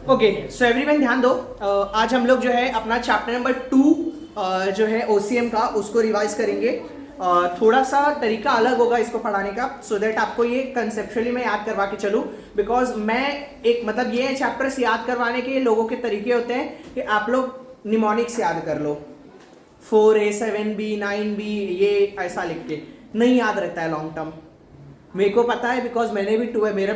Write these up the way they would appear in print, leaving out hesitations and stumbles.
Okay so everyone ध्यान दो। आज हम लोग जो है अपना चैप्टर नंबर 2 जो है ओसीएम का उसको रिवाइज करेंगे। थोड़ा सा तरीका अलग होगा इसको पढ़ाने का, सो दैट आपको ये कंसेप्चुअली मैं याद करवा के चलूँ। बिकॉज मैं एक मतलब ये चैप्टर्स याद करवाने के लोगों के तरीके होते हैं कि आप लोग निमोनिक्स याद कर लो, 4A 7B 9B ये ऐसा लिख के नहीं याद रहता है लॉन्ग टर्म। मेरे को पता है बिकॉज मेरा भी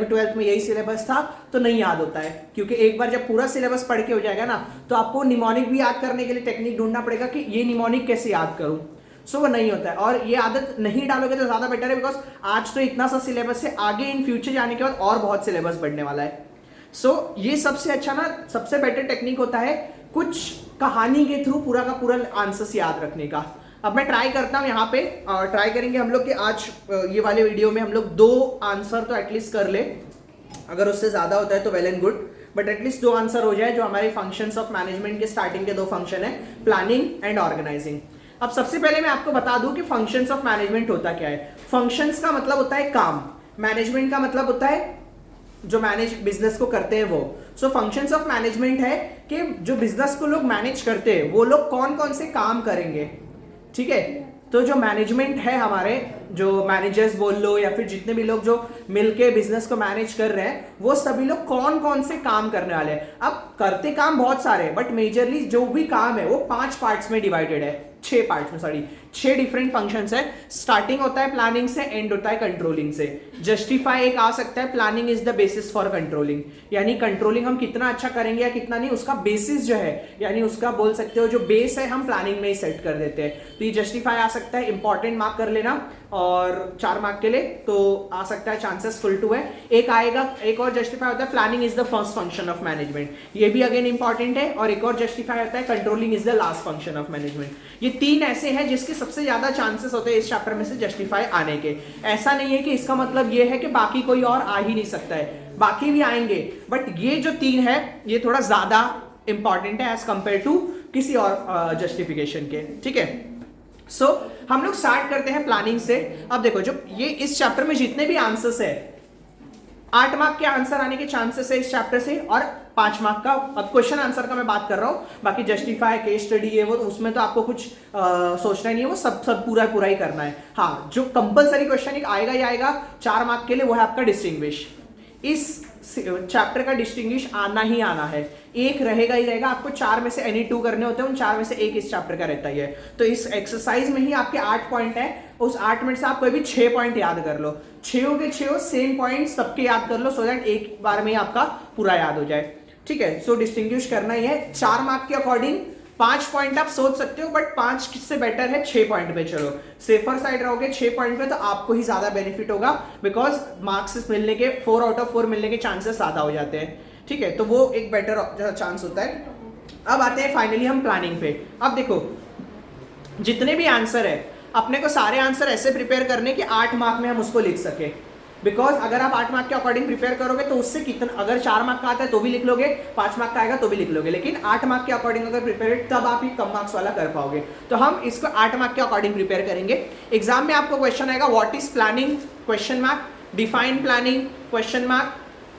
12th में यही सिलेबस था, तो नहीं याद होता है। क्योंकि एक बार जब पूरा सिलेबस पढ़ के हो जाएगा ना, तो आपको निमोनिक भी याद करने के लिए टेक्निक ढूंढना पड़ेगा कि ये निमोनिक कैसे याद करूं। सो वो नहीं होता है, और ये आदत नहीं डालोगे तो ज्यादा बेटर है। बिकॉज आज तो इतना सा सिलेबस है, आगे इन फ्यूचर जाने के बाद और बहुत सिलेबस बढ़ने वाला है। सो ये सबसे अच्छा ना, सबसे बेटर टेक्निक होता है कुछ कहानी के थ्रू पूरा का पूरा आंसर्स याद रखने का। अब मैं ट्राई करता हूं यहाँ पे, ट्राई करेंगे हम लोग कि आज ये वाले वीडियो में हम लोग 2 आंसर तो एटलीस्ट कर ले। अगर उससे ज्यादा होता है तो well and good, but at least 2 answer हो जाए जो हमारे फंक्शंस ऑफ मैनेजमेंट के स्टार्टिंग के 2 फंक्शन है, प्लानिंग एंड ऑर्गेनाइजिंग। अब सबसे पहले मैं आपको बता दूं कि फंक्शंस ऑफ मैनेजमेंट होता क्या है। फंक्शंस का मतलब होता है काम, मैनेजमेंट का मतलब होता है जो मैनेज बिजनेस को करते हैं वो। सो फंक्शंस ऑफ मैनेजमेंट है कि जो बिजनेस को लोग मैनेज करते हैं वो लोग कौन कौन से काम करेंगे। ठीक है, तो जो मैनेजमेंट है, हमारे जो मैनेजर्स बोल लो या फिर जितने भी लोग जो मिलके बिजनेस को मैनेज कर रहे हैं, वो सभी लोग कौन कौन से काम करने वाले हैं। अब करते काम बहुत सारे हैं, बट मेजरली जो भी काम है वो 5 पार्ट्स में डिवाइडेड है, 6 पार्ट्स में, सॉरी 6 डिफरेंट फंक्शंस है। स्टार्टिंग होता है प्लानिंग से, एंड होता है कंट्रोलिंग से। जस्टिफाई एक आ सकता है, planning is the basis for controlling, यानी कंट्रोलिंग हम कितना अच्छा करेंगे या कितना नहीं, उसका बेसिस जो है, यानी उसका बोल सकते हो जो बेस है हम प्लानिंग में ही सेट कर देते हैं। तो ये जस्टिफाई आ सकता है, इंपॉर्टेंट मार्क कर लेना, और 4 मार्क के लिए तो आ सकता है, चांसेस फुल टू है। एक आएगा, एक और जस्टिफाई होता है planning is the first function of management, ये भी अगेन इंपॉर्टेंट है। और एक और जस्टिफाई होता है controlling is the last function of management. ये 3 ऐसे हैं जिसके सबसे ज्यादा चांसेस होते हैं इस चैप्टर में से जस्टिफाई आने के। ऐसा नहीं है कि इसका मतलब ये है कि बाकी कोई और आ ही नहीं सकता है, बाकी भी आएंगे, बट ये जो 3 है ये थोड़ा ज्यादा इंपॉर्टेंट है एज कंपेयर टू किसी और जस्टिफिकेशन के। ठीक है, सो हम लोग स्टार्ट करते हैं प्लानिंग से। अब देखो, जो ये इस चैप्टर में जितने भी आंसर्स है, 8 मार्क के आंसर आने के चांसेस है इस चैप्टर से, और 5 मार्क का। अब क्वेश्चन आंसर का मैं बात कर रहा हूं, बाकी जस्टिफाई, केस स्टडी है वो, उसमें तो आपको कुछ सोचना नहीं है, वो सब पूरा ही करना है। हाँ, जो कंपलसरी क्वेश्चन एक आएगा ही आएगा 4 मार्क के लिए, वो है आपका डिस्टिंग्विश। इस चैप्टर का डिस्टिंग्विश आना ही आना है, एक रहेगा ही रहेगा। आपको 4 में से एनी 2 करने होते हैं, उन 4 में से एक इस चैप्टर का रहता ही है। तो इस एक्सरसाइज में ही आपके 8 पॉइंट है, उस 8 में से आप कोई भी 6 पॉइंट याद कर लो, 6 के 6 सेम पॉइंट सबके याद कर लो, सो दैट एक बार में ही आपका पूरा याद हो जाए। ठीक है, सो डिस्टिंग्विश करना ही है। 4 मार्क के अकॉर्डिंग 5 पॉइंट आप सोच सकते हो, बट 5 से बेटर है 6 पॉइंट पे चलो, सेफर साइड रहोगे 6 पॉइंट पे, तो आपको ही ज्यादा बेनिफिट होगा। बिकॉज मार्क्स मिलने के 4 आउट ऑफ 4 मिलने के चांसेस ज्यादा हो जाते हैं। ठीक है, तो वो एक बेटर चांस होता है। अब आते हैं फाइनली हम प्लानिंग पे। अब देखो, जितने भी आंसर है, अपने को सारे आंसर ऐसे प्रिपेयर करने कि 8 मार्क में हम उसको लिख सके। बिकॉज अगर आप 8 मार्क के अकॉर्डिंग प्रिपेयर करोगे तो उससे कितना, अगर 4 मार्क का आता है तो भी लिख लोगे, 5 मार्क का आएगा तो भी लिख लोगे, लेकिन 8 मार्क के अकॉर्डिंग अगर प्रिपेयर, तब आप ये कम मार्क्स वाला कर पाओगे। तो हम इसको 8 मार्क के अकॉर्डिंग प्रिपेयर करेंगे। एग्जाम में आपको क्वेश्चन आएगा, what is planning, question mark, define planning, question mark,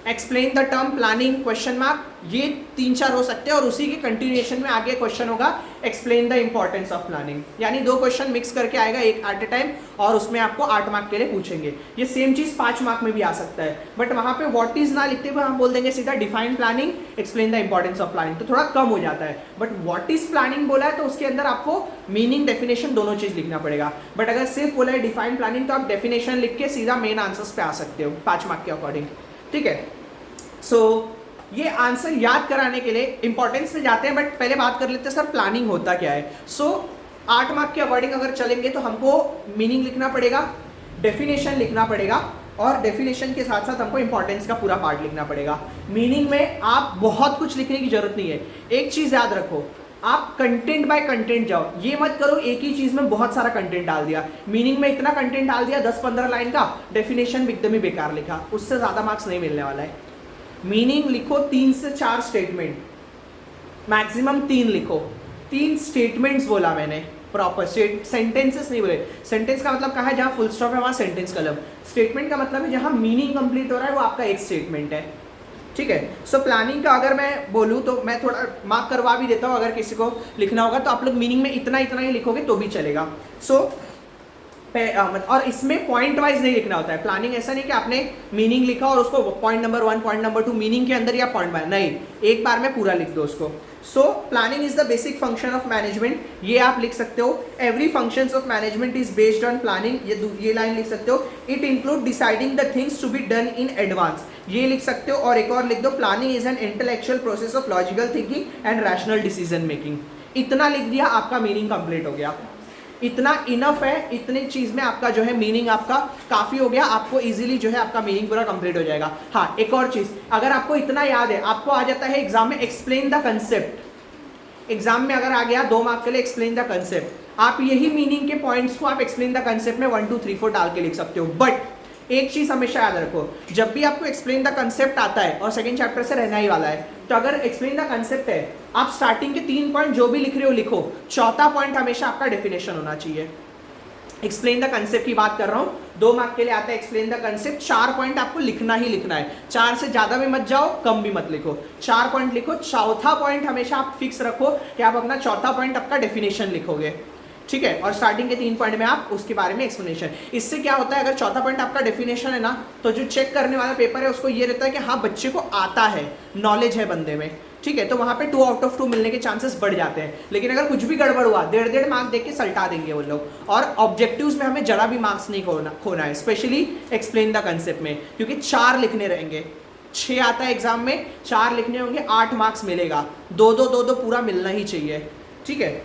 explain the term planning, question mark. ये 3-4 हो सकते हैं, और उसी के कंटिन्यूएशन में आगे क्वेश्चन होगा explain the importance of planning, यानी 2 क्वेश्चन मिक्स करके आएगा एक एट ए टाइम, और उसमें आपको 8 मार्क के लिए पूछेंगे। ये सेम चीज 5 मार्क में भी आ सकता है, बट वहां पे व्हाट इज ना लिखते हुए हम बोल देंगे सीधा define planning, explain the importance of planning, तो थोड़ा कम हो जाता है। बट व्हाट इज प्लानिंग बोला है तो उसके अंदर आपको मीनिंग, डेफिनेशन दोनों चीज लिखना पड़ेगा। बट अगर सिर्फ बोला है डिफाइन प्लानिंग, तो आप डेफिनेशन लिख के सीधा मेन आंसर्स पे आ सकते हो 5 मार्क के अकॉर्डिंग। ठीक है, सो ये आंसर याद कराने के लिए इंपॉर्टेंस में जाते हैं, बट पहले बात कर लेते हैं सर प्लानिंग होता क्या है। सो 8 मार्क के अकॉर्डिंग अगर चलेंगे तो हमको मीनिंग लिखना पड़ेगा, डेफिनेशन लिखना पड़ेगा, और डेफिनेशन के साथ साथ हमको इंपॉर्टेंस का पूरा पार्ट लिखना पड़ेगा। मीनिंग में आप बहुत कुछ लिखने की जरूरत नहीं है। एक चीज याद रखो, आप कंटेंट बाय कंटेंट जाओ, ये मत करो एक ही चीज में बहुत सारा कंटेंट डाल दिया। मीनिंग में इतना कंटेंट डाल दिया 10-15 लाइन का, डेफिनेशन एकदम ही बेकार लिखा, उससे ज्यादा मार्क्स नहीं मिलने वाला है। मीनिंग लिखो 3 से 4 स्टेटमेंट, मैक्सिमम 3 लिखो। 3 स्टेटमेंट्स बोला मैंने, प्रॉपर सेंटेंसेस नहीं बोले। सेंटेंस का मतलब कहाँ है, जहाँ फुल स्टॉप है वहाँ सेंटेंस कलम। स्टेटमेंट का मतलब है जहाँ मीनिंग कंप्लीट हो रहा है, वो आपका एक स्टेटमेंट है। ठीक है। सो प्लानिंग का अगर मैं बोलूँ तो मैं थोड़ा मार्क करवा भी देता हूँ, अगर किसी को लिखना होगा तो आप लोग मीनिंग में इतना इतना ही लिखोगे तो भी चलेगा। सो और इसमें पॉइंट वाइज नहीं लिखना होता है। प्लानिंग ऐसा नहीं कि आपने मीनिंग लिखा और उसको point number 1 point number 2 meaning के अंदर या पॉइंट बाय, नहीं, एक बार में पूरा लिख दो उसको। So planning is the basic function of management, ये आप लिख सकते हो। Every functions of management is based on planning, ये लाइन लिख सकते हो। It include deciding the things to be done in advance, ये लिख सकते हो। और एक और लिख दो, planning is an intellectual process of logical thinking and rational decision making. इतना लिख दिया, आपका मीनिंग कंप्लीट हो गया। इतना इनफ है, इतनी चीज में आपका जो है मीनिंग आपका काफी हो गया। आपको इजीली जो है आपका मीनिंग पूरा कंप्लीट हो जाएगा। हाँ, एक और चीज, अगर आपको इतना याद है, आपको आ जाता है एग्जाम में एक्सप्लेन द कंसेप्ट। एग्जाम में अगर आ गया 2 मार्क के लिए एक्सप्लेन द कंसेप्ट, आप यही मीनिंग के पॉइंट्स को आप एक्सप्लेन द कंसेप्ट में 1 2 3 4 डाल के लिख सकते हो। बट एक चीज हमेशा याद रखो, जब भी आपको एक्सप्लेन द कंसेप्ट आता है, और सेकंड चैप्टर से रहना ही वाला है, तो अगर एक्सप्लेन द कंसेप्ट है, आप स्टार्टिंग के 3 पॉइंट जो भी लिख रहे हो लिखो, चौथा पॉइंट हमेशा आपका डेफिनेशन होना चाहिए। एक्सप्लेन द कंसेप्ट की बात कर रहा हूं, 2 मार्क के लिए आता है एक्सप्लेन द कंसेप्ट। 4 पॉइंट आपको लिखना ही लिखना है, 4 से ज्यादा भी मत जाओ, कम भी मत लिखो, 4 पॉइंट लिखो। चौथा पॉइंट हमेशा आप फिक्स रखो कि आप अपना चौथा पॉइंट आपका डेफिनेशन लिखोगे, ठीक है। और स्टार्टिंग के 3 पॉइंट में आप उसके बारे में एक्सप्लेनेशन। इससे क्या होता है, अगर चौथा पॉइंट आपका डेफिनेशन है ना, तो जो चेक करने वाला पेपर है उसको ये रहता है कि हाँ बच्चे को आता है, नॉलेज है बंदे में, ठीक है। तो वहां पे 2 आउट ऑफ 2 मिलने के चांसेस बढ़ जाते हैं। लेकिन अगर कुछ भी गड़बड़ हुआ, 1.5 मार्क देख के सल्टा देंगे वो लोग। और ऑब्जेक्टिव्स में हमें जरा भी मार्क्स नहीं खोना है, स्पेशली एक्सप्लेन द कंसेप्ट में, क्योंकि 4 लिखने रहेंगे। 6 आता है एग्जाम में, 4 लिखने होंगे, 8 मार्क्स मिलेगा। 2-2 पूरा मिलना ही चाहिए, ठीक है।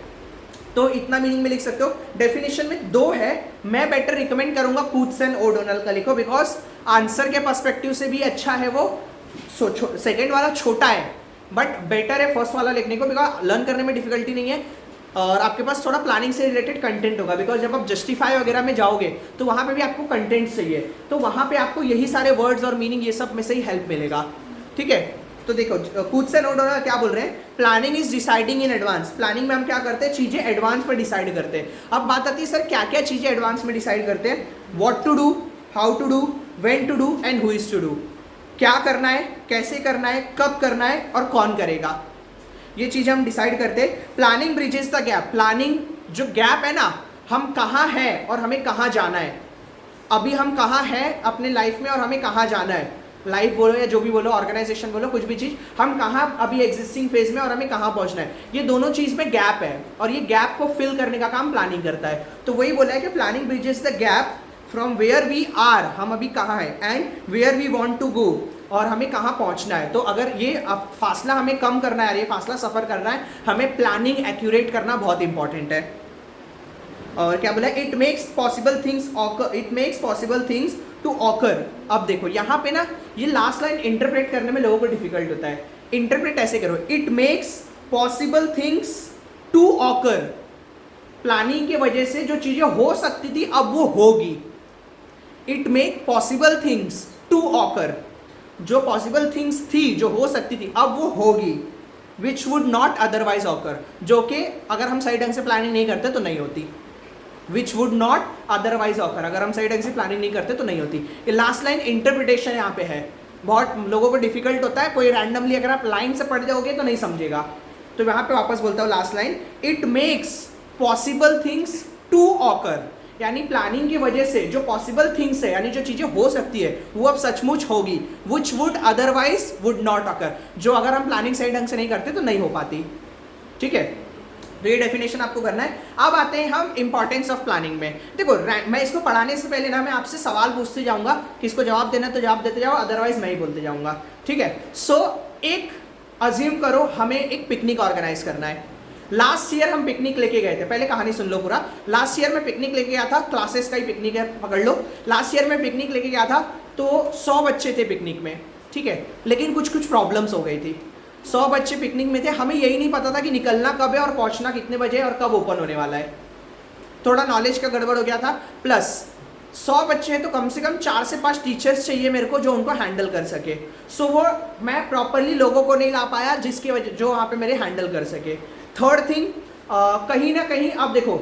तो इतना मीनिंग में लिख सकते हो। डेफिनेशन में 2 है, मैं बेटर रिकमेंड करूंगा कूट्स एंड ओडोनल का लिखो, बिकॉज आंसर के पर्सपेक्टिव से भी अच्छा है वो। सेकेंड वाला छोटा है बट बेटर है फर्स्ट वाला लिखने को, बिकॉज लर्न करने में डिफिकल्टी नहीं है और आपके पास थोड़ा प्लानिंग से रिलेटेड कंटेंट होगा। बिकॉज जब आप जस्टिफाई वगैरह में जाओगे तो वहां पे भी आपको कंटेंट चाहिए, तो वहां पे आपको यही सारे वर्ड्स और मीनिंग ये सब में से ही हेल्प मिलेगा, ठीक है। तो देखो कूट्स एंड ओडोनल क्या बोल रहे हैं, planning is deciding in advance. Planning में हम क्या करते हैं, चीजें एडवांस में डिसाइड करते हैं। अब बात आती है सर क्या क्या चीजें एडवांस में डिसाइड करते हैं, what to do, how to do, when to do and who is to do. क्या करना है, कैसे करना है, कब करना है और कौन करेगा, ये चीजें हम डिसाइड करते हैं। Planning bridges the gap, planning जो गैप है ना, हम कहाँ हैं और हमें कहाँ जाना है। अभी हम कहाँ हैं अपने लाइफ में और हमें कहाँ जाना है, लाइफ बोलो या जो भी बोलो, ऑर्गेनाइजेशन बोलो, कुछ भी चीज, हम कहाँ अभी एग्जिस्टिंग फेज में और हमें कहाँ पहुंचना है, ये दोनों चीज में गैप है और ये गैप को फिल करने का काम प्लानिंग करता है। तो वही बोला है कि planning bridges the gap from where we are, हम अभी कहाँ हैं, and where we want to go, और हमें कहाँ पहुंचना है। तो अगर ये फासला हमें कम करना है, ये फासला सफर करना है, हमें प्लानिंग एक्यूरेट करना बहुत इंपॉर्टेंट है। और क्या बोला, it makes possible things occur, it makes possible things to occur. अब देखो यहाँ पे ना ये लास्ट लाइन इंटरप्रेट करने में लोगों को डिफिकल्ट होता है। इंटरप्रेट ऐसे करो, it makes possible things to occur. Planning की वजह से जो चीजें हो सकती थी अब वो होगी। It make possible things to occur, जो पॉसिबल थिंग्स थी जो हो सकती थी अब वो होगी, which would not otherwise occur, जो कि अगर हम सही ढंग से प्लानिंग नहीं करते तो नहीं होती। विच वुड नॉट अदरवाइज ऑकर, अगर हम सही ढंग से प्लानिंग नहीं करते तो नहीं होती। ये लास्ट लाइन इंटरप्रिटेशन यहाँ पे है, बहुत लोगों को डिफिकल्ट होता है, कोई रैंडमली अगर आप लाइन से पढ़ जाओगे तो नहीं समझेगा। तो यहाँ पे वापस बोलता हूँ last line, it makes possible things to occur, यानी प्लानिंग की वजह से जो पॉसिबल थिंग्स है, यानी जो चीजें हो सकती है वो अब सचमुच होगी। Which would otherwise would not occur, जो अगर हम प्लानिंग सही ढंग से नहीं करते तो नहीं हो पाती, ठीक है। तो ये डेफिनेशन आपको करना है। अब आते हैं हम इंपॉर्टेंस ऑफ प्लानिंग में। देखो मैं इसको पढ़ाने से पहले ना मैं आपसे सवाल पूछते जाऊंगा, किसको जवाब देना तो जवाब देते जाओ, अदरवाइज मैं ही बोलते जाऊंगा, ठीक है। सो एक अज्यूम करो हमें एक पिकनिक ऑर्गेनाइज करना है। लास्ट ईयर हम पिकनिक लेके गए थे, पहले कहानी सुन लो पूरा। लास्ट ईयर में पिकनिक लेके गया था, क्लासेस का ही पिकनिक है, पकड़ लो। लास्ट ईयर में पिकनिक लेके गया था तो 100 बच्चे थे पिकनिक में, ठीक है। लेकिन कुछ कुछ प्रॉब्लम्स हो गई थी। 100 बच्चे पिकनिक में थे, हमें यही नहीं पता था कि निकलना कब है और पहुंचना कितने बजे है और कब ओपन होने वाला है। थोड़ा नॉलेज का गड़बड़ हो गया था। प्लस 100 बच्चे हैं तो कम से कम 4 से 5 टीचर्स चाहिए मेरे को जो उनको हैंडल कर सके। सो वो मैं प्रॉपरली लोगों को नहीं ला पाया जिसकी वजह जो वहाँ पे मेरे हैंडल कर सके। थर्ड थिंग, कहीं ना कहीं अब देखो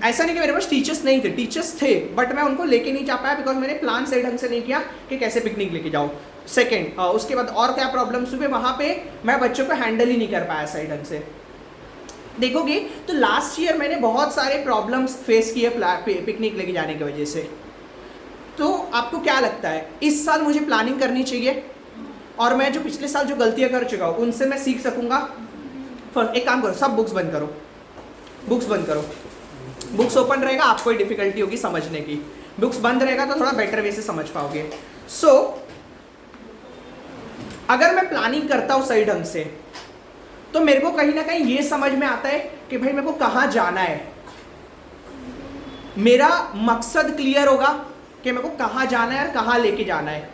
ऐसा नहीं कि मेरे पास टीचर्स नहीं थे, टीचर्स थे बट मैं उनको लेके नहीं जा पाया बिकॉज मैंने प्लान सही ढंग से नहीं किया कि कैसे पिकनिक लेके जाऊँ। सेकेंड उसके बाद और क्या प्रॉब्लम्स हुए वहाँ पे, मैं बच्चों को हैंडल ही नहीं कर पाया सही ढंग से। देखोगे तो लास्ट ईयर मैंने बहुत सारे प्रॉब्लम्स फेस किए पिकनिक लेके जाने की वजह से। तो आपको क्या लगता है इस साल मुझे प्लानिंग करनी चाहिए और मैं जो पिछले साल जो गलतियां कर चुका हूँ उनसे मैं सीख सकूंगा? एक काम करो, सब बुक्स बंद करो, बुक्स बंद करो। बुक्स ओपन रहेगा आपको ही डिफिकल्टी होगी समझने की, बुक्स बंद रहेगा तो थोड़ा बेटर वे से समझ पाओगे। सो अगर मैं प्लानिंग करता हूँ सही ढंग से तो मेरे को कहीं ना कहीं ये समझ में आता है कि भाई मेरे को कहाँ जाना है, मेरा मकसद क्लियर होगा कि मेरे को कहाँ जाना है और कहाँ लेके जाना है।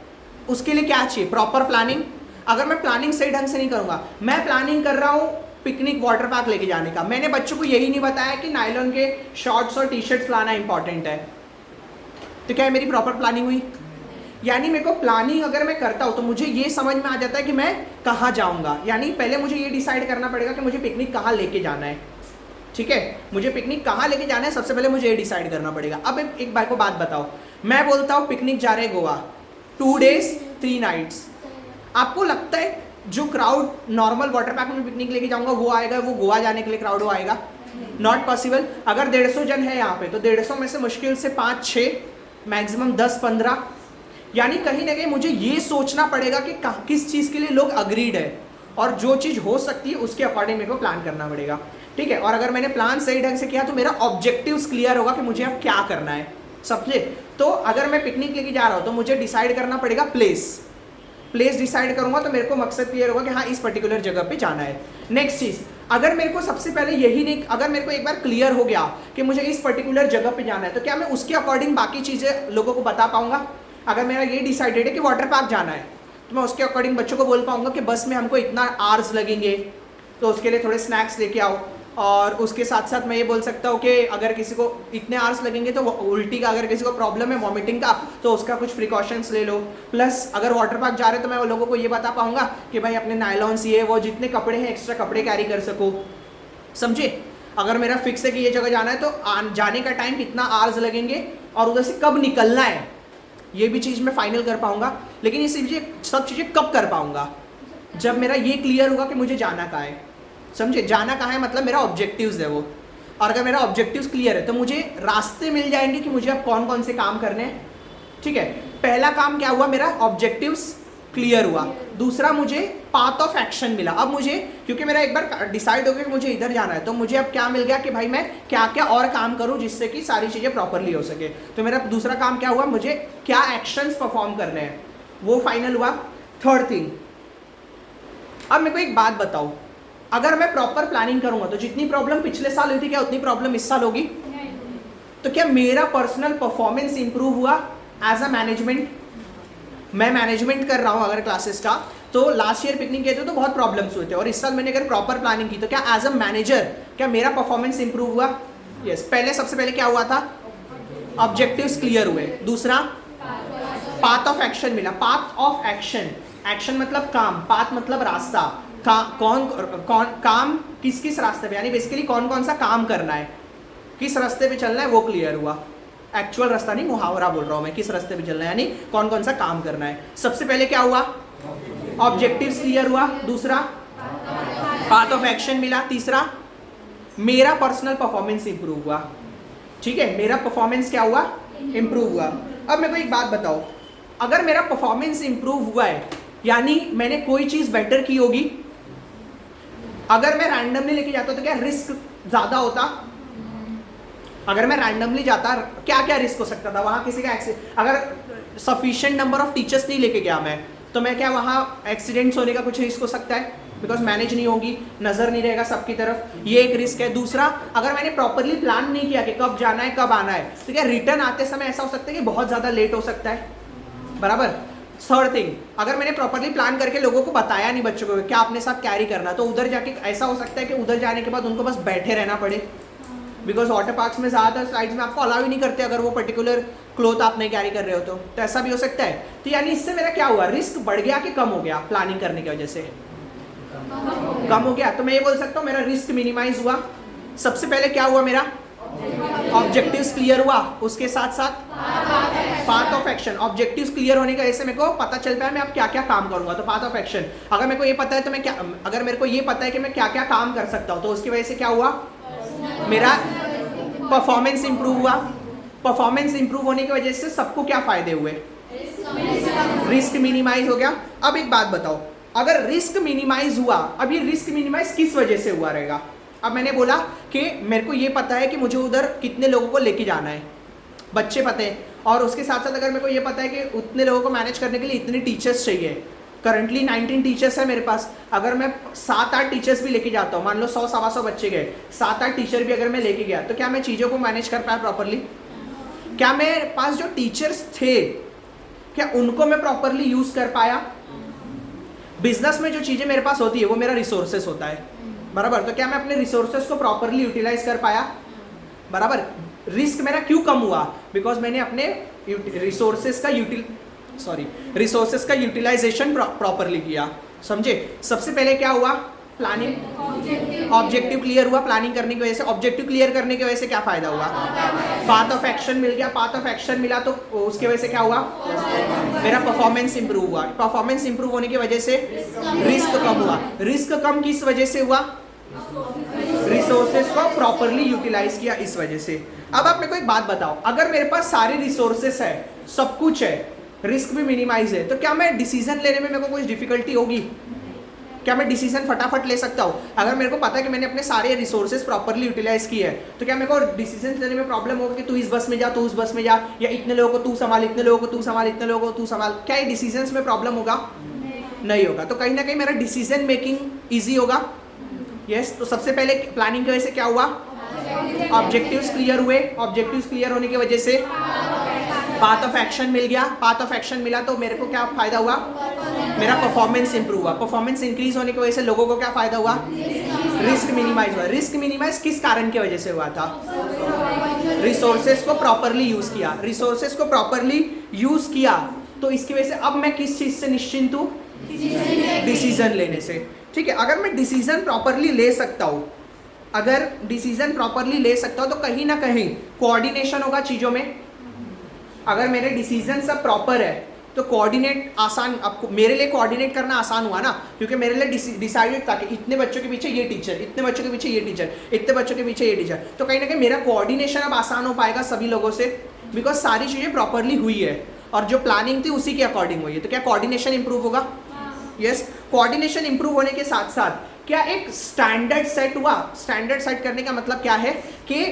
उसके लिए क्या चाहिए? Proper planning. अगर मैं प्लानिंग सही ढंग से नहीं करूंगा, मैं प्लानिंग कर रहा हूँ पिकनिक वाटर पार्क लेके जाने का, मैंने बच्चों को यही नहीं बताया कि नायलॉन के शॉर्ट्स और टी शर्ट्स लाना इंपॉर्टेंट है, तो क्या है मेरी प्रॉपर प्लानिंग हुई? यानी मेरे को प्लानिंग अगर मैं करता हूँ तो मुझे ये समझ में आ जाता है कि मैं कहाँ जाऊँगा। यानी पहले मुझे ये डिसाइड करना पड़ेगा कि मुझे पिकनिक कहाँ लेके जाना है। ठीक है, मुझे पिकनिक कहाँ लेके जाना है सबसे पहले मुझे ये डिसाइड करना पड़ेगा। अब एक बार को बात बताओ, मैं बोलता हूँ पिकनिक जा रहे हैं गोवा, 2 days 3 nights। आपको लगता है जो क्राउड नॉर्मल वाटर पार्क में पिकनिक लेके जाऊंगा वो आएगा, वो गोवा जाने के लिए क्राउड वो आएगा? Not possible. अगर 150 जन है यहाँ पे तो 150 में से मुश्किल से 5-6 मैक्सिमम 10-15। यानी कहीं ना कहीं मुझे ये सोचना पड़ेगा कि किस चीज़ के लिए लोग अग्रीड है और जो चीज़ हो सकती है उसके अकॉर्डिंग मेरे को प्लान करना पड़ेगा। ठीक है, और अगर मैंने प्लान सही ढंग से किया तो मेरा ऑब्जेक्टिव्स क्लियर होगा कि मुझे अब क्या करना है सबसे। तो अगर मैं पिकनिक लेके जा रहा हूँ तो मुझे डिसाइड करना पड़ेगा प्लेस डिसाइड करूंगा तो मेरे को मकसद क्लियर होगा कि हाँ इस पर्टिकुलर जगह पे जाना है। नेक्स्ट चीज़, अगर मेरे को सबसे पहले यही नहीं, अगर मेरे को एक बार क्लियर हो गया कि मुझे इस पर्टिकुलर जगह पे जाना है तो क्या मैं उसके अकॉर्डिंग बाकी चीज़ें लोगों को बता पाऊंगा? अगर मेरा ये डिसाइडेड है कि वाटर पार्क जाना है तो मैं उसके अकॉर्डिंग बच्चों को बोल पाऊंगा कि बस में हमको इतना आवर्स लगेंगे तो उसके लिए थोड़े स्नैक्स लेके आओ। और उसके साथ साथ मैं ये बोल सकता हूँ कि अगर किसी को इतने आवर्स लगेंगे तो उल्टी का, अगर किसी को प्रॉब्लम है वॉमिटिंग का तो उसका कुछ प्रिकॉशंस ले लो। प्लस अगर वाटर पार्क जा रहे हैं तो मैं लोगों को ये बता पाऊंगा कि भाई अपने नायलॉन्स ये वो जितने कपड़े हैं एक्स्ट्रा कपड़े कैरी कर सको, समझे? अगर मेरा फिक्स है कि ये जगह जाना है तो जाने का टाइम कितना आवर्स लगेंगे और उधर से कब निकलना है ये भी चीज़ मैं फाइनल कर पाऊंगा। लेकिन ये सब चीज़ें कब कर पाऊंगा? जब मेरा ये क्लियर होगा कि मुझे जाना कहाँ है, समझे? जाना कहाँ है मतलब मेरा ऑब्जेक्टिव्स है वो। और अगर मेरा ऑब्जेक्टिव्स क्लियर है तो मुझे रास्ते मिल जाएंगे कि मुझे अब कौन कौन से काम करने हैं। ठीक है, पहला काम क्या हुआ, मेरा ऑब्जेक्टिव्स क्लियर हुआ। दूसरा, मुझे पाथ ऑफ एक्शन मिला। अब मुझे, क्योंकि मेरा एक बार डिसाइड हो गया कि मुझे इधर जाना है तो मुझे अब क्या मिल गया कि भाई मैं क्या क्या और काम करूं जिससे कि सारी चीज़ें प्रॉपरली हो सके। तो मेरा दूसरा काम क्या हुआ, मुझे क्या एक्शंस परफॉर्म करने हैं वो फाइनल हुआ। थर्ड थिंग, अब मेरे को एक बात बताओ, अगर मैं प्रॉपर प्लानिंग करूंगा तो जितनी प्रॉब्लम पिछले साल हुई थी क्या उतनी प्रॉब्लम इस साल होगी? तो क्या मेरा पर्सनल परफॉर्मेंस इंप्रूव हुआ एज अ मैनेजमेंट? मैं मैनेजमेंट कर रहा हूं अगर क्लासेस का, तो लास्ट ईयर पिकनिक गए थे तो बहुत प्रॉब्लम्स हुए थे और इस साल मैंने अगर प्रॉपर प्लानिंग की तो क्या एज अ मैनेजर क्या मेरा परफॉर्मेंस इंप्रूव हुआ? यस। पहले सबसे पहले क्या हुआ था, ऑब्जेक्टिव्स क्लियर हुए। दूसरा, पाथ ऑफ एक्शन मिला। पाथ ऑफ एक्शन, एक्शन मतलब काम, पाथ मतलब रास्ता। कौन काम किस किस रास्ते पे, यानी बेसिकली कौन कौन सा काम करना है, किस रास्ते पे चलना है वो क्लियर हुआ। एक्चुअल रास्ता नहीं, मुहावरा बोल रहा हूँ मैं, किस रास्ते पे चलना है यानी कौन कौन सा काम करना है। सबसे पहले क्या हुआ, ऑब्जेक्टिव्स क्लियर हुआ। दूसरा, पाथ ऑफ एक्शन मिला। तीसरा, मेरा पर्सनल परफॉर्मेंस इंप्रूव हुआ। ठीक है, मेरा परफॉर्मेंस क्या हुआ, इंप्रूव हुआ। अब मेरे को एक बात बताओ, अगर मेरा परफॉर्मेंस इंप्रूव हुआ है यानी मैंने कोई चीज बेटर की होगी। अगर मैं रैंडमली लेके जाता तो क्या रिस्क ज्यादा होता? अगर मैं रैंडमली जाता क्या क्या रिस्क हो सकता था? वहां किसी का एक्सीडेंट, अगर सफिशिएंट नंबर ऑफ टीचर्स नहीं लेके गया मैं तो मैं क्या वहां एक्सीडेंट्स होने का कुछ रिस्क हो सकता है? बिकॉज मैनेज नहीं होगी, नजर नहीं रहेगा सबकी तरफ, ये एक रिस्क है। दूसरा, अगर मैंने प्रॉपरली प्लान नहीं किया कि कब जाना है कब आना है तो क्या रिटर्न आते समय ऐसा हो सकता है कि बहुत ज्यादा लेट हो सकता है, बराबर। थर्ड थिंग, अगर मैंने प्रॉपरली प्लान करके लोगों को बताया नहीं बच्चों को क्या अपने साथ कैरी करना, तो उधर जाके ऐसा हो सकता है कि उधर जाने के बाद उनको बस बैठे रहना पड़े। बिकॉज वाटर पार्क्स में ज़्यादातर स्लाइड्स में आपको अलाउ ही नहीं करते अगर वो पर्टिकुलर क्लोथ आप नहीं कैरी कर रहे हो तो ऐसा भी हो सकता है। तो यानी इससे मेरा क्या हुआ, रिस्क बढ़ गया कि कम हो गया? प्लानिंग करने की वजह से कम हो गया। तो मैं ये बोल सकता हूँ मेरा रिस्क मिनिमाइज हुआ। सबसे पहले क्या हुआ, मेरा ऑब्जेक्टिव्स क्लियर हुआ, उसके साथ साथ path of action, objectives clear होने की वजह से मेरे को पता चल पाया मैं अब क्या क्या काम करूंगा, तो पाथ ऑफ एक्शन। अगर मेरे को ये पता है तो मैं क्या, अगर मेरे को ये पता है कि मैं क्या क्या काम कर सकता हूँ, तो उसकी वजह से क्या हुआ, मेरा परफॉर्मेंस इंप्रूव हुआ। परफॉर्मेंस इंप्रूव होने की वजह से सबको क्या फायदे हुए, रिस्क मिनिमाइज हो गया। अब एक बात बताओ, अगर रिस्क मिनिमाइज हुआ, अब ये रिस्क मिनिमाइज किस वजह से हुआ रहेगा। अब मैंने बोला कि मेरे को ये पता है कि मुझे उधर कितने लोगों को लेके जाना है, बच्चे पते हैं, और उसके साथ साथ अगर मेरे को ये पता है कि उतने लोगों को मैनेज करने के लिए इतने टीचर्स चाहिए, करंटली 19 टीचर्स है मेरे पास, अगर मैं 7-8 टीचर्स भी लेके जाता हूँ, मान लो 100-125 बच्चे गए, 7-8 टीचर भी अगर मैं लेके गया, तो क्या मैं चीज़ों को मैनेज कर पाया प्रॉपरली? क्या मेरे पास जो टीचर्स थे, क्या उनको मैं प्रॉपरली यूज़ कर पाया? बिजनेस में जो चीज़ें मेरे पास होती है वो मेरा रिसोर्सेस होता है, बराबर, तो क्या मैं अपने रिसोर्सेस को प्रॉपरली यूटिलाइज कर पाया? बराबर। रिस्क मेरा क्यों कम हुआ? बिकॉज मैंने अपने रिसोर्सेस का यूटिलाइजेशन प्रॉपरली किया, समझे। सबसे पहले क्या हुआ, प्लानिंग, ऑब्जेक्टिव क्लियर हुआ। प्लानिंग करने की वजह से, ऑब्जेक्टिव क्लियर करने की वजह से क्या फायदा हुआ, पाथ ऑफ एक्शन मिल गया। पाथ ऑफ एक्शन मिला तो उसकी वजह से क्या हुआ, मेरा परफॉर्मेंस इंप्रूव हुआ। परफॉर्मेंस इंप्रूव होने की वजह से रिस्क कम हुआ। रिस्क कम किस वजह से हुआ, रिसोर्सेज को प्रॉपरली यूटिलाइज किया, इस वजह से। अब आप मेरे को एक बात बताओ, अगर मेरे पास सारे रिसोर्सेस है, सब कुछ है, रिस्क भी मिनिमाइज है, तो क्या मैं डिसीजन लेने में मेरे को कुछ डिफिकल्टी होगी? क्या मैं डिसीजन फटाफट ले सकता हूँ? अगर मेरे को पता है कि मैंने अपने सारे रिसोर्सेज प्रॉपरली यूटिलाइज किए हैं, तो क्या मेरे को डिसीजन लेने में प्रॉब्लम होगा कि तू इस बस में जा, तू उस बस में जा, या इतने लोगों को तू संभाल, इतने लोगों को तू संभाल, इतने लोगों को तू संभाल? क्या ये डिसीजंस में प्रॉब्लम होगा? नहीं होगा। तो कहीं ना कहीं मेरा डिसीजन मेकिंग ईजी होगा। यस, तो सबसे पहले प्लानिंग की वजह से क्या हुआ, ऑब्जेक्टिव्स क्लियर हुए। ऑब्जेक्टिव्स क्लियर होने की वजह से पाथ ऑफ एक्शन मिल गया। पाथ ऑफ एक्शन मिला तो मेरे को क्या फायदा हुआ, मेरा परफॉर्मेंस इंप्रूव हुआ। परफॉर्मेंस इंक्रीज होने की वजह से लोगों को क्या फायदा हुआ, रिस्क मिनिमाइज हुआ। रिस्क मिनिमाइज किस कारण की वजह से हुआ था, रिसोर्सेज को प्रॉपरली यूज किया। रिसोर्सेज को प्रॉपरली यूज किया तो इसकी वजह से अब मैं किस चीज से निश्चिंत हूँ, डिसीजन लेने से। ठीक है, अगर मैं डिसीजन प्रॉपरली ले सकता हूँ, अगर डिसीजन प्रॉपरली ले सकता हूँ, तो कहीं ना कहीं कोऑर्डिनेशन होगा चीज़ों में। अगर मेरे डिसीजन सब प्रॉपर है तो कोऑर्डिनेट आसान, आपको मेरे लिए कोऑर्डिनेट करना आसान हुआ ना, क्योंकि मेरे लिए डिसाइडेड था कि इतने बच्चों के पीछे ये टीचर, इतने बच्चों के पीछे ये टीचर, इतने बच्चों के पीछे ये टीचर, तो कहीं ना कहीं मेरा कोऑर्डिनेशन अब आसान हो पाएगा सभी लोगों से, बिकॉज सारी चीज़ें प्रॉपरली हुई है और जो प्लानिंग थी उसी के अकॉर्डिंग हुई है। तो क्या कोऑर्डिनेशन इंप्रूव होगा? यस, कोऑर्डिनेशन इंप्रूव होने के साथ साथ क्या एक स्टैंडर्ड सेट हुआ। स्टैंडर्ड सेट करने का मतलब क्या है कि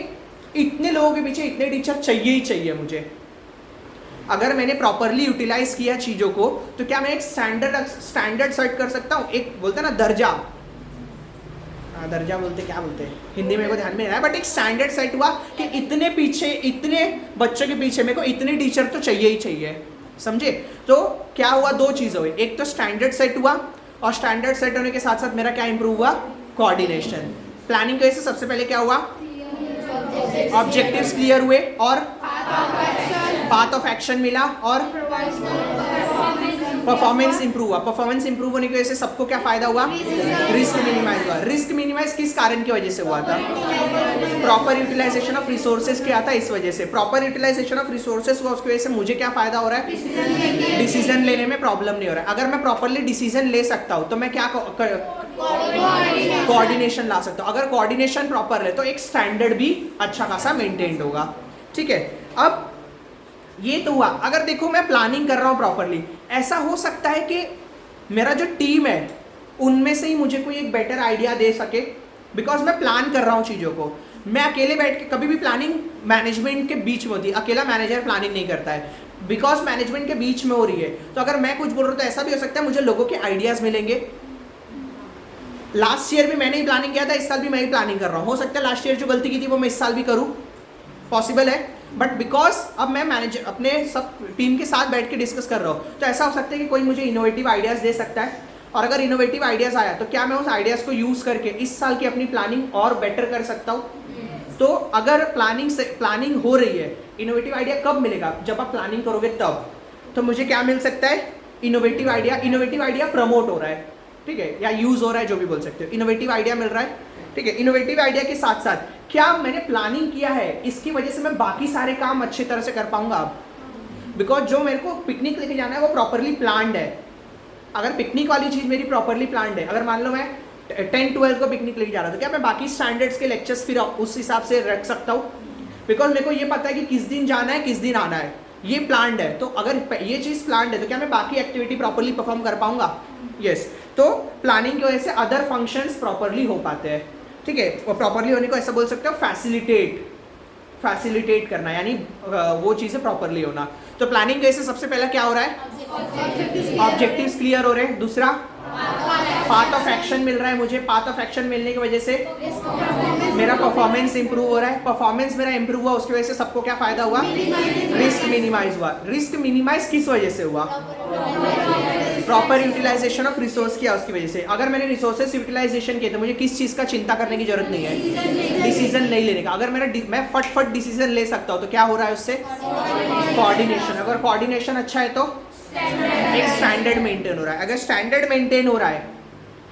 इतने लोगों के पीछे इतने टीचर चाहिए ही चाहिए मुझे। अगर मैंने प्रॉपरली यूटिलाइज किया चीज़ों को, तो क्या मैं एक स्टैंडर्ड सेट कर सकता हूँ। एक बोलते हैं ना दर्जा, दर्जा बोलते क्या बोलते हैं हिंदी में, को ध्यान में नहीं रहा है, बट एक स्टैंडर्ड सेट हुआ कि इतने पीछे, इतने बच्चों के पीछे मेरे को इतने टीचर तो चाहिए ही चाहिए, समझे। तो क्या हुआ, दो चीज़ हुई, एक तो स्टैंडर्ड सेट हुआ, और स्टैंडर्ड सेट होने के साथ साथ मेरा क्या इंप्रूव हुआ, कोऑर्डिनेशन। प्लानिंग की वजह से सबसे पहले क्या हुआ, ऑब्जेक्टिव्स क्लियर हुए और पाथ ऑफ एक्शन मिला और परफॉर्मेंस इंप्रूव हुआ। परफॉर्मेंस इंप्रूव होने की वजह से सबको क्या फायदा हुआ, रिस्क मिनिमाइज हुआ। रिस्क मिनिमाइज किस कारण की वजह से हुआ था, प्रॉपर यूटिलाइजेशन ऑफ रिसोर्सेज क्या था, इस वजह से। प्रॉपर यूटिलाइजेशन ऑफ रिसोर्सेज हुआ, उसकी वजह से मुझे क्या फायदा हो रहा है, डिसीजन लेने में प्रॉब्लम नहीं हो रहा है। अगर मैं प्रॉपरली डिसीजन ले सकता हूँ तो मैं क्या कोऑर्डिनेशन ला सकता हूँ। अगर कोऑर्डिनेशन प्रॉपर है तो एक स्टैंडर्ड भी अच्छा खासा मेंटेन्ड होगा। ठीक है, अब ये तो हुआ। अगर देखो मैं प्लानिंग कर रहा हूँ प्रॉपरली, ऐसा हो सकता है कि मेरा जो टीम है उनमें से ही मुझे कोई एक बेटर आइडिया दे सके, बिकॉज मैं प्लान कर रहा हूँ चीज़ों को। मैं अकेले बैठ के, कभी भी प्लानिंग मैनेजमेंट के बीच में होती है, अकेला मैनेजर प्लानिंग नहीं करता है, बिकॉज मैनेजमेंट के बीच में हो रही है। तो अगर मैं कुछ बोल रहा हूँ तो ऐसा भी हो सकता है मुझे लोगों के आइडियाज़ मिलेंगे। लास्ट ईयर भी मैंने ही प्लानिंग किया था, इस साल भी मैं ही प्लानिंग कर रहा हूँ। हो सकता है लास्ट ईयर जो गलती की थी वो मैं इस साल भी करूँ, पॉसिबल है। बट बिकॉज अब मैं मैनेजर अपने सब टीम के साथ बैठ के डिस्कस कर रहा हूँ, तो ऐसा हो सकता है कि कोई मुझे इनोवेटिव आइडियाज़ दे सकता है, और अगर इनोवेटिव आइडियाज़ आया तो क्या मैं उस आइडियाज़ को यूज़ करके इस साल की अपनी प्लानिंग और बेटर कर सकता हूँ। तो अगर प्लानिंग हो रही है, इनोवेटिव आइडिया कब मिलेगा, जब आप प्लानिंग करोगे तब। तो मुझे क्या मिल सकता है, innovative idea. Innovative idea promote हो रहा है, ठीक है, या यूज़ हो रहा है, जो भी बोल सकते हो। इनोवेटिव आइडिया मिल रहा है, ठीक है। इनोवेटिव आइडिया के साथ साथ क्या मैंने प्लानिंग किया है, इसकी वजह से मैं बाकी सारे काम अच्छी तरह से कर पाऊंगा। अब बिकॉज जो मेरे को पिकनिक लेके जाना है वो प्रॉपरली प्लान्ड है। अगर पिकनिक वाली चीज़ मेरी प्रॉपरली प्लान्ड है, अगर मान लो मैं 10-12 को पिकनिक लेके जा रहा था, क्या मैं बाकी स्टैंडर्ड्स के लेक्चर्स फिर उस हिसाब से रख सकता हूँ? बिकॉज मेरे को ये पता है कि किस दिन जाना है, किस दिन आना है, ये प्लान्ड है। तो अगर ये चीज़ प्लान्ड है तो क्या मैं बाकी एक्टिविटी प्रॉपरली परफॉर्म कर पाऊंगा? यस। तो प्लानिंग की वजह से अदर फंक्शंस प्रॉपरली हो पाते हैं, ठीक है। और प्रॉपरली होने को ऐसा बोल सकते हो फैसिलिटेट करना, यानी वो चीज़ें प्रॉपरली होना। तो प्लानिंग की वजह से सबसे पहला क्या हो रहा है? ऑब्जेक्टिव्स क्लियर हो रहे हैं। दूसरा, पाथ ऑफ एक्शन मिल रहा है मुझे। पाथ ऑफ एक्शन मिलने की वजह से मेरा परफॉर्मेंस इंप्रूव हो रहा है। परफॉर्मेंस मेरा इंप्रूव हुआ, उसकी वजह से सबको क्या फायदा हुआ? रिस्क मिनिमाइज हुआ। रिस्क मिनिमाइज किस वजह से हुआ? प्रॉपर यूटिलाइजेशन ऑफ रिसोर्स किया उसकी वजह से। अगर मैंने रिसोर्सेस यूटिलाइजेशन किए तो मुझे किस चीज़ का चिंता करने की जरूरत नहीं है, डिसीजन नहीं लेने का। अगर मैं फट डिसीजन ले सकता हूँ तो क्या हो रहा है उससे? कोऑर्डिनेशन। अगर कोऑर्डिनेशन अच्छा है तो एक स्टैंडर्ड मेंटेन हो रहा है। अगर स्टैंडर्ड मेंटेन हो रहा है,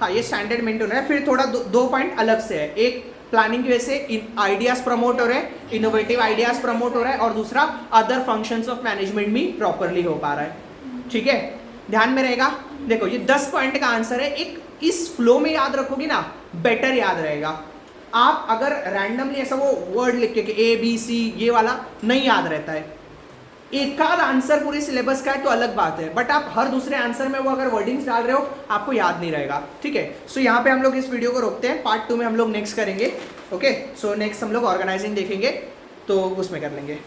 हाँ ये स्टैंडर्ड मेंटेन हो रहा है। फिर थोड़ा दो पॉइंट अलग से है। एक, प्लानिंग की वजह से आइडियाज प्रमोट हो रहे हैं, इनोवेटिव आइडियाज प्रमोट हो रहा है। और दूसरा, अदर फंक्शंस ऑफ मैनेजमेंट भी प्रॉपरली हो पा रहा है, ठीक है। ध्यान में रहेगा। देखो ये 10 पॉइंट का आंसर है। एक इस फ्लो में याद रखोगे ना, बेटर याद रहेगा। आप अगर रैंडमली ऐसा वो वर्ड लिख के ABC ये वाला नहीं याद रहता है। एक आध आंसर पूरे सिलेबस का है तो अलग बात है, बट आप हर दूसरे आंसर में वो अगर वर्डिंग्स डाल रहे हो आपको याद नहीं रहेगा, ठीक है। सो यहाँ पे हम लोग इस वीडियो को रोकते हैं। पार्ट 2 में हम लोग नेक्स्ट करेंगे, ओके। सो नेक्स्ट हम लोग ऑर्गेनाइजिंग देखेंगे, तो उसमें कर लेंगे।